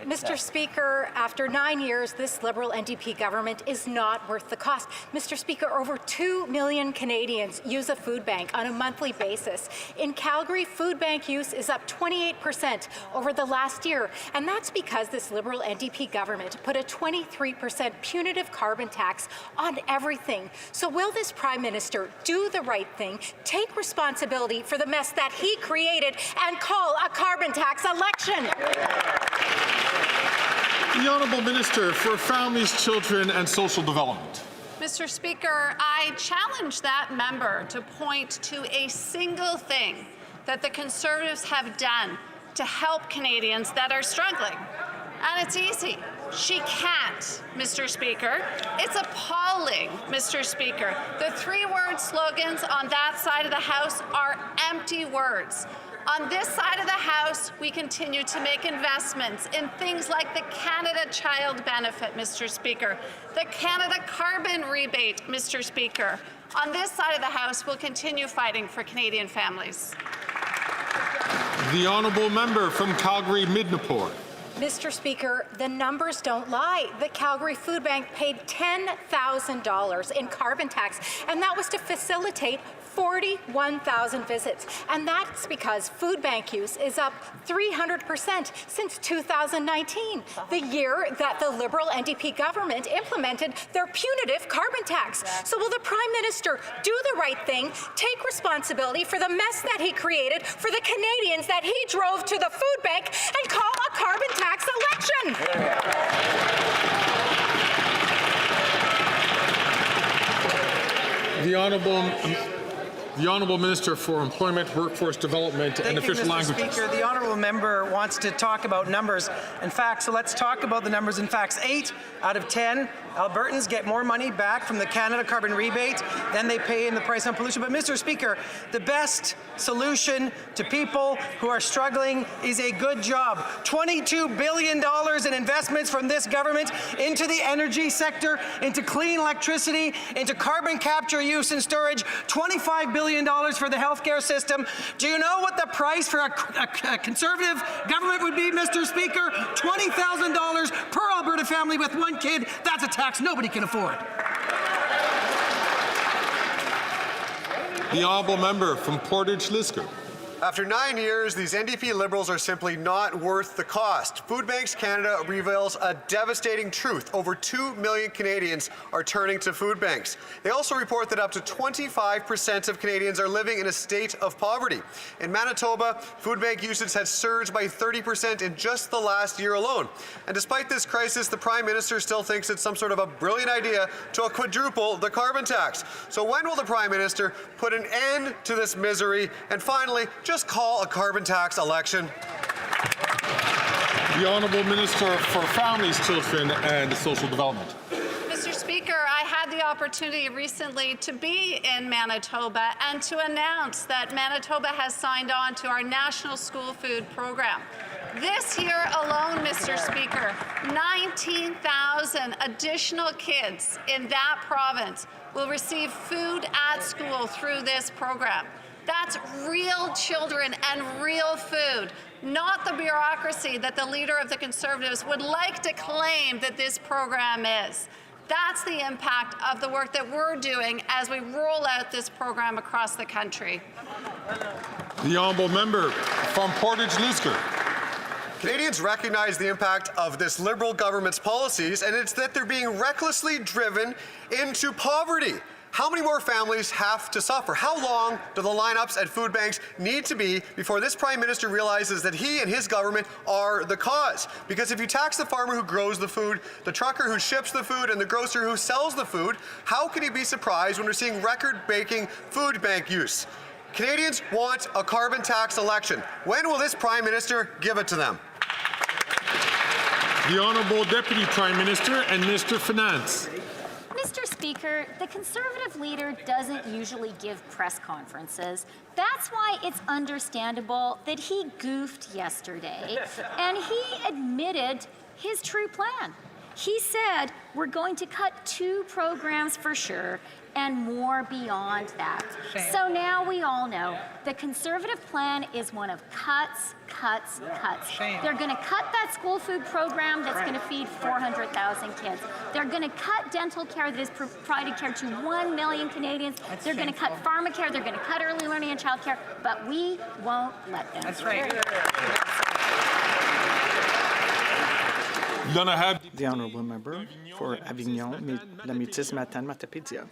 Mr. Speaker, after 9 years, this Liberal NDP government is not worth the cost. Mr. Speaker, over 2 million Canadians use a food bank on a monthly basis. In Calgary, food bank use is up 28% over the last year, and that's because this Liberal NDP government put a 23% punitive carbon tax on everything. So will this Prime Minister do the right thing, take responsibility for the mess that he created, and call a carbon tax election? The Honourable Minister for Families, Children and Social Development. Mr. Speaker, I challenge that member to point to a single thing that the Conservatives have done to help Canadians that are struggling. And it's easy. She can't, Mr. Speaker. It's appalling, Mr. Speaker. The three-word slogans on that side of the House are empty words. On this side of the House, we continue to make investments in things like the Canada Child Benefit, Mr. Speaker, the Canada Carbon Rebate, Mr. Speaker. On this side of the House, we'll continue fighting for Canadian families. The Honourable Member from Calgary, Midnapore. Mr. Speaker, the numbers don't lie. The Calgary Food Bank paid $10,000 in carbon tax, and that was to facilitate 41,000 visits. And that's because food bank use is up 300% since 2019, the year that the Liberal NDP government implemented their punitive carbon tax. So will the Prime Minister do the right thing, take responsibility for the mess that he created for the Canadians that he drove to the food bank, and call a carbon tax election? The Honourable Minister for Employment, Workforce Development and Official Languages. Thank you, Mr. Speaker. The Honourable Member wants to talk about numbers and facts, so let's talk about the numbers and facts. 8 out of 10 Albertans get more money back from the Canada carbon rebate than they pay in the price on pollution. But Mr. Speaker, the best solution to people who are struggling is a good job. $22 billion in investments from this government into the energy sector, into clean electricity, into carbon capture, use and storage, $25 billion for the healthcare system. Do you know what the price for a Conservative government would be, Mr. Speaker? $20,000 per Alberta family with one kid. That's a tax nobody can afford. The honourable member from Portage Lisgar. After 9 years, these NDP Liberals are simply not worth the cost. Food Banks Canada reveals a devastating truth. Over 2 million Canadians are turning to food banks. They also report that up to 25% of Canadians are living in a state of poverty. In Manitoba, food bank usage has surged by 30% in just the last year alone. And despite this crisis, the Prime Minister still thinks it's some sort of a brilliant idea to quadruple the carbon tax. So when will the Prime Minister put an end to this misery and finally just call a carbon tax election? The Honourable Minister for Families, Children and Social Development. Mr. Speaker, I had the opportunity recently to be in Manitoba and to announce that Manitoba has signed on to our National School Food Program. This year alone, Mr. Speaker, 19,000 additional kids in that province will receive food at school through this program. That's real children and real food, not the bureaucracy that the Leader of the Conservatives would like to claim that this program is. That's the impact of the work that we're doing as we roll out this program across the country. The honourable member from Portage Lisgar. Canadians recognize the impact of this Liberal government's policies, and it's that they're being recklessly driven into poverty. How many more families have to suffer? How long do the lineups at food banks need to be before this Prime Minister realizes that he and his government are the cause? Because if you tax the farmer who grows the food, the trucker who ships the food, and the grocer who sells the food, how can he be surprised when we're seeing record-breaking food bank use? Canadians want a carbon tax election. When will this Prime Minister give it to them? The Honourable Deputy Prime Minister and Minister Finance. Mr. Speaker, the Conservative leader doesn't usually give press conferences. That's why it's understandable that he goofed yesterday and he admitted his true plan. He said, we're going to cut 2 programs for sure and more beyond that. So now we all know the Conservative plan is one of cuts, cuts, cuts. They're going to cut that school food program that's going to feed 400,000 kids. They're going to cut dental care that is provided care to 1 million Canadians. They're going to cut pharmacare. They're going to cut early learning and child care. But we won't let them. That's right. The honourable member for Avignon, La Métis, Matane, Matapédia.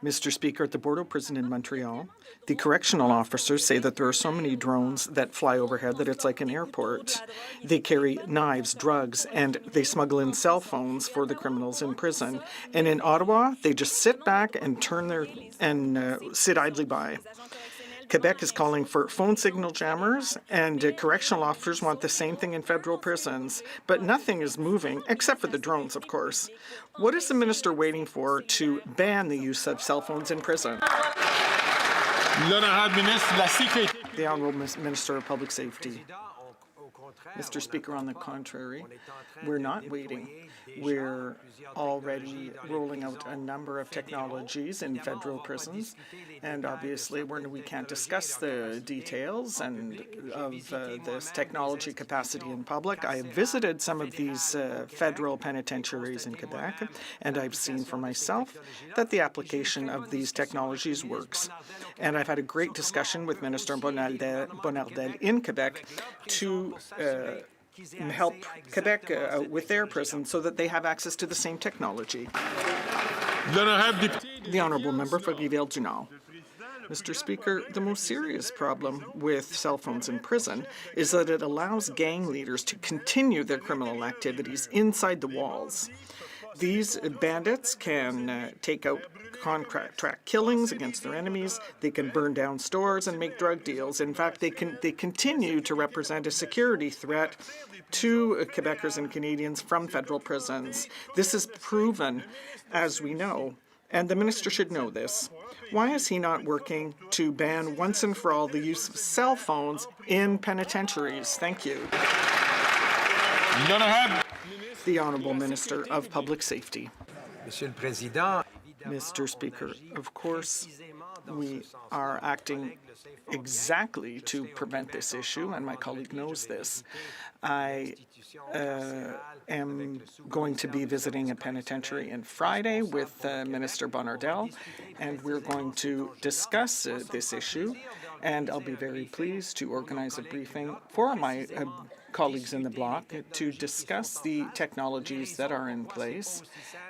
Mr. Speaker, at the Bordeaux prison in Montreal, the correctional officers say that there are so many drones that fly overhead that it's like an airport. They carry knives, drugs, and they smuggle in cell phones for the criminals in prison. And in Ottawa, they just sit back and sit idly by. Quebec is calling for phone signal jammers, and correctional officers want the same thing in federal prisons. But nothing is moving, except for the drones, of course. What is the minister waiting for to ban the use of cell phones in prison? The Honourable Minister of Public Safety. Mr. Speaker, on the contrary, we're not waiting. We're already rolling out a number of technologies in federal prisons, and obviously we can't discuss the details of this technology capacity in public. I have visited some of these federal penitentiaries in Quebec, and I've seen for myself that the application of these technologies works. And I've had a great discussion with Minister Bonardel in Quebec to help Quebec with their prisons so that they have access to the same technology. The honourable member for Rivière-du-Nord. Mr. Speaker, the most serious problem with cell phones in prison is that it allows gang leaders to continue their criminal activities inside the walls. These bandits can take out contract killings against their enemies. They can burn down stores and make drug deals. In fact, they continue to represent a security threat to Quebecers and Canadians from federal prisons. This is proven, as we know, and the minister should know this. Why is he not working to ban once and for all the use of cell phones in penitentiaries? Thank you. The Honourable Minister of Public Safety. Mr. Speaker, of course, we are acting exactly to prevent this issue, and my colleague knows this. I am going to be visiting a penitentiary on Friday with Minister Bonardel, and we're going to discuss this issue, and I'll be very pleased to organize a briefing for my colleagues in the Bloc to discuss the technologies that are in place.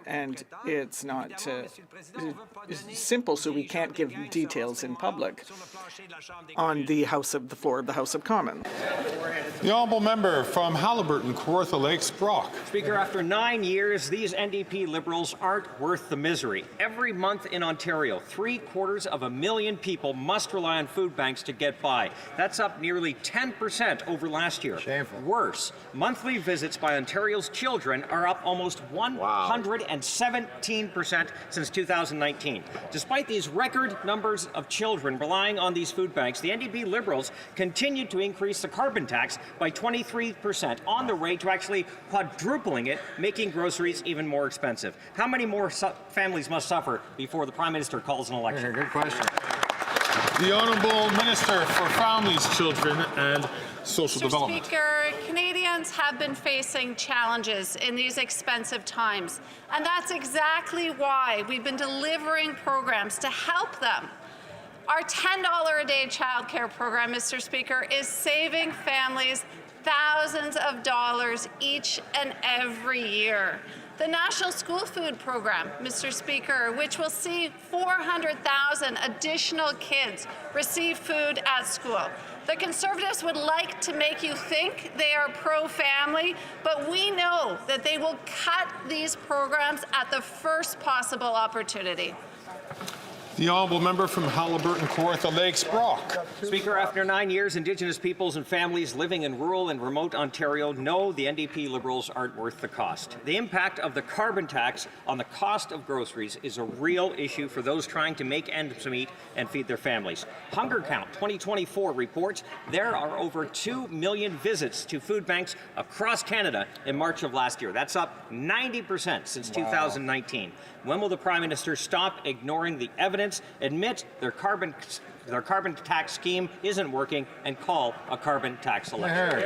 And it's not simple, so we can't give details in public on the floor of the House of Commons. The honourable member from Haliburton, Kawartha Lakes, Brock. Speaker, after 9 years, these NDP Liberals aren't worth the misery. Every month in Ontario, 750,000 people must rely on food banks to get by. That's up nearly 10% over last year. Shameful. Worse, monthly visits by Ontario's children are up almost 117% since 2019. Despite these record numbers of children relying on these food banks, the NDP Liberals continue to increase the carbon tax by 23%, on the way to actually quadrupling it, making groceries even more expensive. How many more families must suffer before the Prime Minister calls an election? Good question. The Honourable Minister for Families, Children and Social Development. Mr. Speaker, Canadians have been facing challenges in these expensive times, and that's exactly why we've been delivering programs to help them. Our $10 a day childcare program, Mr. Speaker, is saving families thousands of dollars each and every year. The National School Food Program, Mr. Speaker, which will see 400,000 additional kids receive food at school. The Conservatives would like to make you think they are pro-family, but we know that they will cut these programs at the first possible opportunity. The honourable member from Haliburton, Kawartha Lakes, Brock. Speaker, after 9 years, Indigenous peoples and families living in rural and remote Ontario know the NDP Liberals aren't worth the cost. The impact of the carbon tax on the cost of groceries is a real issue for those trying to make ends meet and feed their families. Hunger Count 2024 reports there are over 2 million visits to food banks across Canada in March of last year. That's up 90% since 2019. When will the Prime Minister stop ignoring the evidence, admit their carbon tax scheme isn't working, and call a carbon tax election?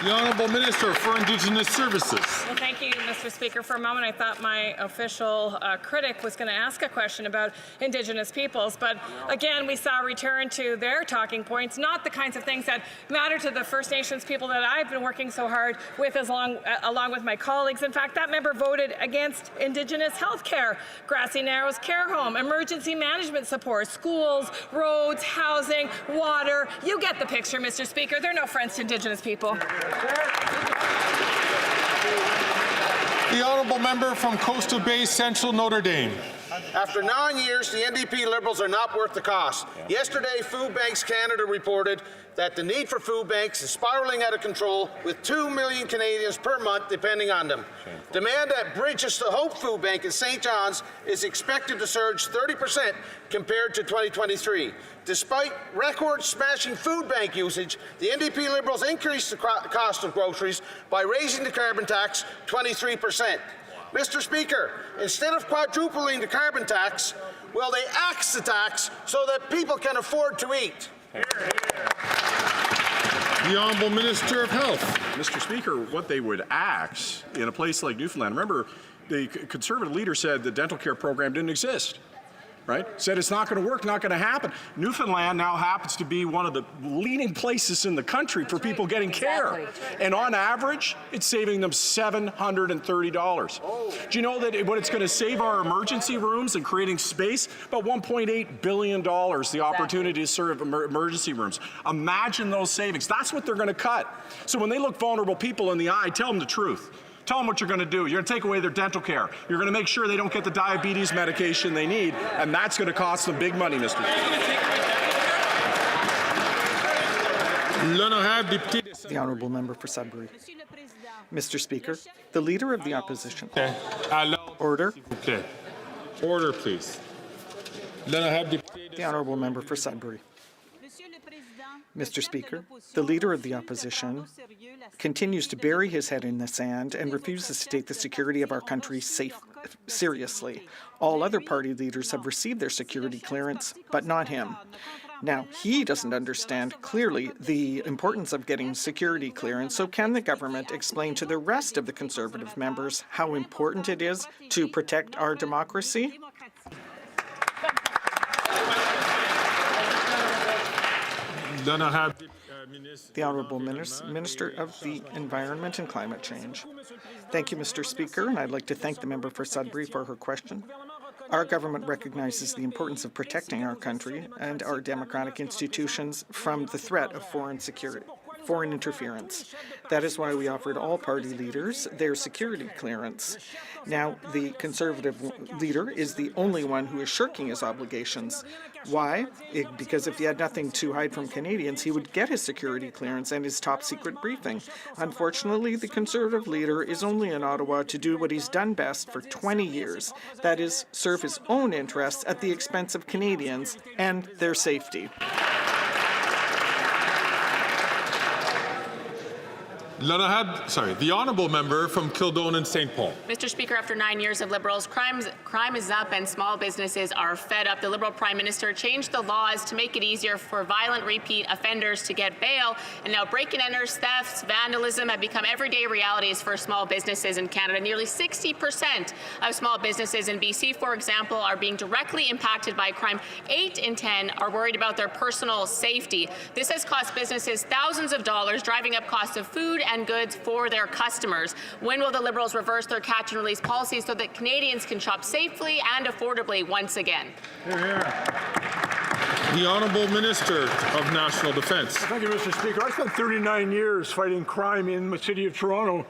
The Honourable Minister for Indigenous Services. Well, thank you, Mr. Speaker. For a moment, I thought my official critic was going to ask a question about Indigenous peoples, but again, we saw a return to their talking points, not the kinds of things that matter to the First Nations people that I've been working so hard with along with my colleagues. In fact, that member voted against Indigenous health care, Grassy Narrows care home, emergency management support, schools, roads, housing, water. You get the picture, Mr. Speaker. They're no friends to Indigenous people. The honourable member from Coastal Bay Central, Notre Dame. After 9 years, the NDP Liberals are not worth the cost. Yesterday, Food Banks Canada reported that the need for food banks is spiraling out of control, with 2 million Canadians per month depending on them. Demand at Bridges to Hope Food Bank in St. John's is expected to surge 30% compared to 2023. Despite record-smashing food bank usage, the NDP Liberals increased the cost of groceries by raising the carbon tax 23%. Mr. Speaker, instead of quadrupling the carbon tax, will they axe the tax so that people can afford to eat? The Honourable Minister of Health. Mr. Speaker, what they would axe in a place like Newfoundland, remember, the Conservative leader said the dental care program didn't exist. Right? Said it's not going to work, not going to happen. Newfoundland now happens to be one of the leading places in the country for people getting care. And on average, it's saving them $730. Do you know that what it's going to save our emergency rooms and creating space? About $1.8 billion, the opportunity to serve emergency rooms. Imagine those savings. That's what they're going to cut. So when they look vulnerable people in the eye, tell them the truth. Tell them what you're going to do. You're going to take away their dental care. You're going to make sure they don't get the diabetes medication they need, and that's going to cost them big money, Mr. The honourable member for Sudbury. Mr. Speaker, the Leader of the Opposition. Order. Order, please. The honourable member for Sudbury. Mr. Speaker, the Leader of the Opposition continues to bury his head in the sand and refuses to take the security of our country seriously. All other party leaders have received their security clearance, but not him. Now, he doesn't understand clearly the importance of getting security clearance, so can the government explain to the rest of the Conservative members how important it is to protect our democracy? The Honourable Minister of the Environment and Climate Change. Thank you, Mr. Speaker, and I'd like to thank the member for Sudbury for her question. Our government recognizes the importance of protecting our country and our democratic institutions from the threat of foreign interference. That is why we offered all party leaders their security clearance. Now, the Conservative leader is the only one who is shirking his obligations. Why? Because if he had nothing to hide from Canadians, he would get his security clearance and his top-secret briefing. Unfortunately, the Conservative leader is only in Ottawa to do what he's done best for 20 years. That is, serve his own interests at the expense of Canadians and their safety. The honourable member from Kildonan and St. Paul. Mr. Speaker, after 9 years of Liberals, crime is up and small businesses are fed up. The Liberal Prime Minister changed the laws to make it easier for violent repeat offenders to get bail, and now break-and-enters, thefts, vandalism have become everyday realities for small businesses in Canada. Nearly 60% of small businesses in BC, for example, are being directly impacted by crime. 8 in 10 are worried about their personal safety. This has cost businesses thousands of dollars, driving up costs of food and goods for their customers. When will the Liberals reverse their catch and release policy so that Canadians can shop safely and affordably once again? The Honourable Minister of National Defence. Thank you, Mr. Speaker. I spent 39 years fighting crime in the City of Toronto,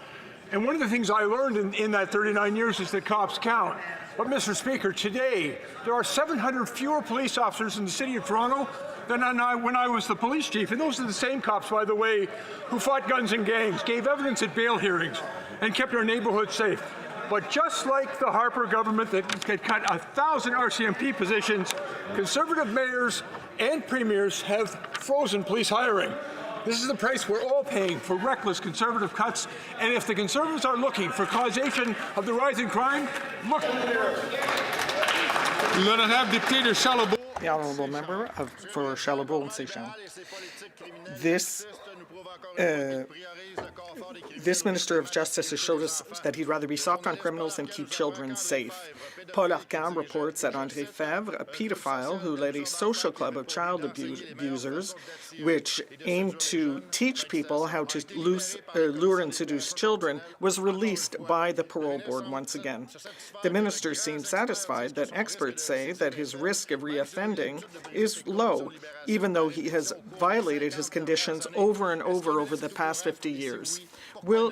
and one of the things I learned in that 39 years is that cops count. But, Mr. Speaker, today there are 700 fewer police officers in the City of Toronto than when I was the police chief. And those are the same cops, by the way, who fought guns and gangs, gave evidence at bail hearings, and kept our neighborhood safe. But just like the Harper government that cut 1,000 RCMP positions, Conservative mayors and premiers have frozen police hiring. This is the price we're all paying for reckless Conservative cuts. And if the Conservatives are looking for causation of the rising crime, look there. The honourable member for Charlebourg and Saint-Jean. This Minister of Justice has showed us that he'd rather be soft on criminals than keep children safe. Paul Arcand reports that André Fèvre, a paedophile who led a social club of child abusers, which aimed to teach people how to lure and seduce children, was released by the parole board once again. The minister seems satisfied that experts say that his risk of reoffending is low, even though he has violated his conditions over and over the past 50 years.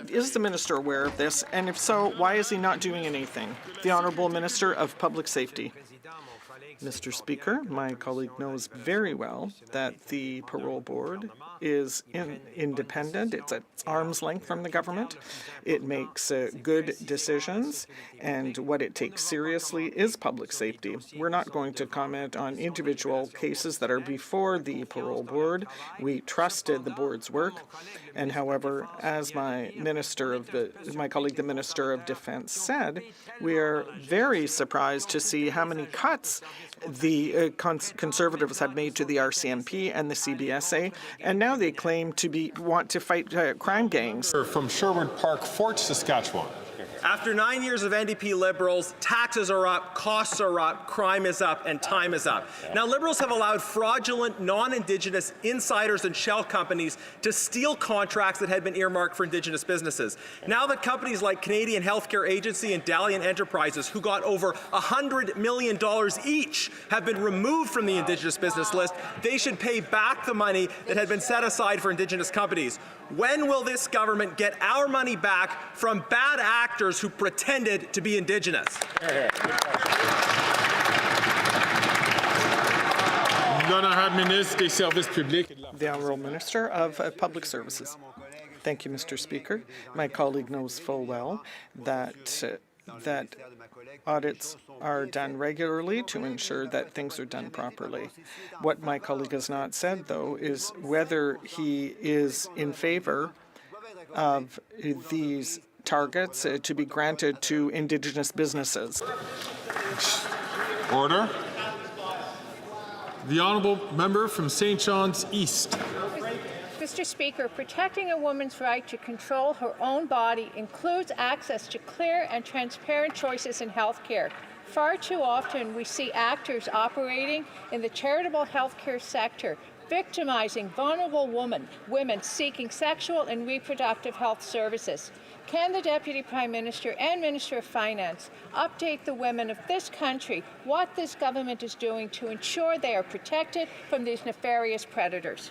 Is the minister aware of this? And if so, why is he not doing anything? The Honourable Minister of Public Safety. Mr. Speaker, my colleague knows very well that the parole board is independent. It's at arm's length from the government. It makes good decisions, and what it takes seriously is public safety. We're not going to comment on individual cases that are before the parole board. We trusted the board's work, and however, as my colleague, the Minister of Defence, said, we are very surprised to see how many cuts the Conservatives have made to the RCMP and the CBSA, and now they claim to want to fight crime gangs. From Sherwood Park, Fort Saskatchewan. After 9 years of NDP Liberals, taxes are up, costs are up, crime is up, and time is up. Now, Liberals have allowed fraudulent, non-Indigenous insiders and shell companies to steal contracts that had been earmarked for Indigenous businesses. Now that companies like Canadian Healthcare Agency and Dalian Enterprises, who got over $100 million each, have been removed from the Indigenous business list, they should pay back the money that had been set aside for Indigenous companies. When will this government get our money back from bad actors who pretended to be Indigenous? The Honourable Minister of Public Services. Thank you, Mr. Speaker. My colleague knows full well that audits are done regularly to ensure that things are done properly. What my colleague has not said, though, is whether he is in favour of these targets to be granted to Indigenous businesses. Order. The honourable member from St. John's East. Mr. Speaker, protecting a woman's right to control her own body includes access to clear and transparent choices in health care. Far too often we see actors operating in the charitable healthcare sector, victimizing vulnerable women seeking sexual and reproductive health services. Can the Deputy Prime Minister and Minister of Finance update the women of this country what this government is doing to ensure they are protected from these nefarious predators?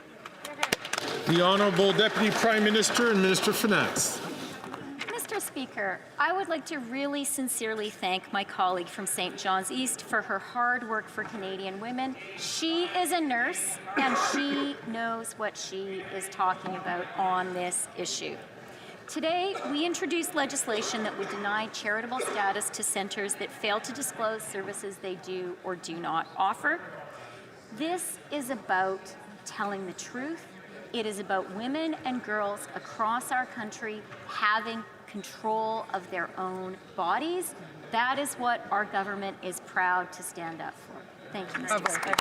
The Honourable Deputy Prime Minister and Minister of Finance. Mr. Speaker, I would like to really sincerely thank my colleague from St. John's East for her hard work for Canadian women. She is a nurse and she knows what she is talking about on this issue. Today, we introduced legislation that would deny charitable status to centres that fail to disclose services they do or do not offer. This is about telling the truth. It is about women and girls across our country having control of their own bodies. That is what our government is proud to stand up for. Thank you, Mr. Speaker.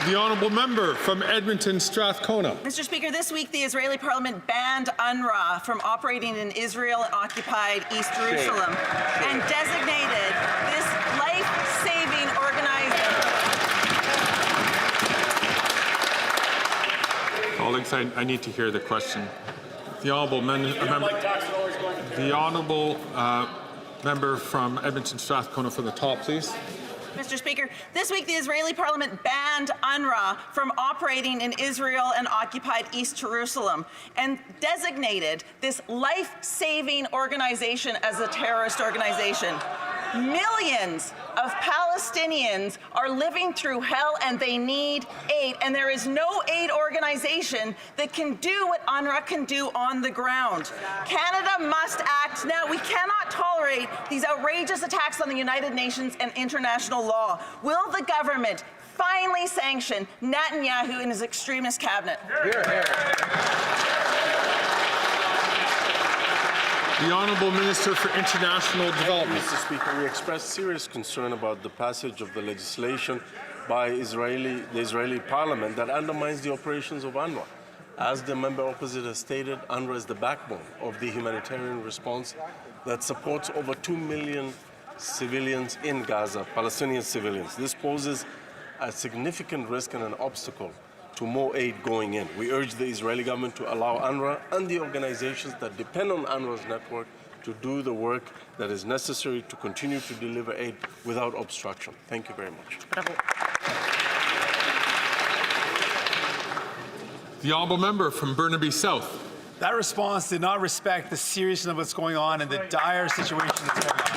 The honourable member from Edmonton Strathcona. Mr. Speaker, this week the Israeli parliament banned UNRWA from operating in Israel-occupied East Jerusalem and designated this life-saving organization. Colleagues, I need to hear the question. The honourable member from Edmonton Strathcona from the top, please. Mr. Speaker, this week the Israeli parliament banned UNRWA from operating in Israel and occupied East Jerusalem and designated this life-saving organization as a terrorist organization. Millions of Palestinians are living through hell and they need aid, and there is no aid organization that can do what UNRWA can do on the ground. Canada must act now. We cannot tolerate these outrageous attacks on the United Nations and international law. Will the government finally sanction Netanyahu and his extremist cabinet? Hear, hear. The Honourable Minister for International Development. Mr. Speaker, we expressed serious concern about the passage of the legislation by the Israeli Parliament that undermines the operations of UNRWA. As the member opposite has stated, UNRWA is the backbone of the humanitarian response that supports over 2 million civilians in Gaza, Palestinian civilians. This poses a significant risk and an obstacle to more aid going in. We urge the Israeli government to allow UNRWA and the organizations that depend on UNRWA's network to do the work that is necessary to continue to deliver aid without obstruction. Thank you very much. The honourable member from Burnaby South. That response did not respect the seriousness of what's going on and the dire situation that's going on.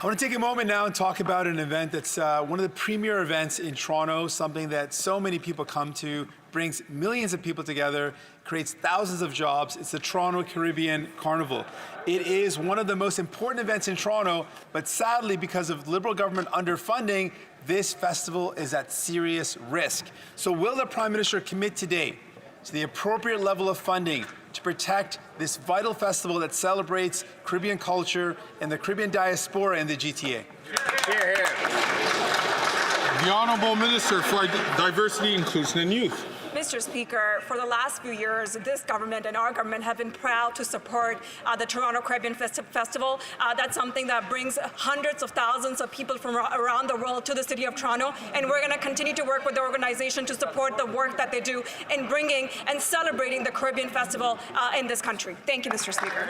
I want to take a moment now and talk about an event that's one of the premier events in Toronto, something that so many people come to, brings millions of people together, creates thousands of jobs. It's the Toronto Caribbean Carnival. It is one of the most important events in Toronto, but sadly, because of Liberal government underfunding, this festival is at serious risk. So will the Prime Minister commit today to the appropriate level of funding to protect this vital festival that celebrates Caribbean culture and the Caribbean diaspora in the GTA? Hear, hear. The Honourable Minister for Diversity, Inclusion and Youth. Mr. Speaker, for the last few years, this government and our government have been proud to support the Toronto Caribbean Festival. That's something that brings hundreds of thousands of people from around the world to the city of Toronto, and we're going to continue to work with the organization to support the work that they do in bringing and celebrating the Caribbean Festival in this country. Thank you, Mr. Speaker.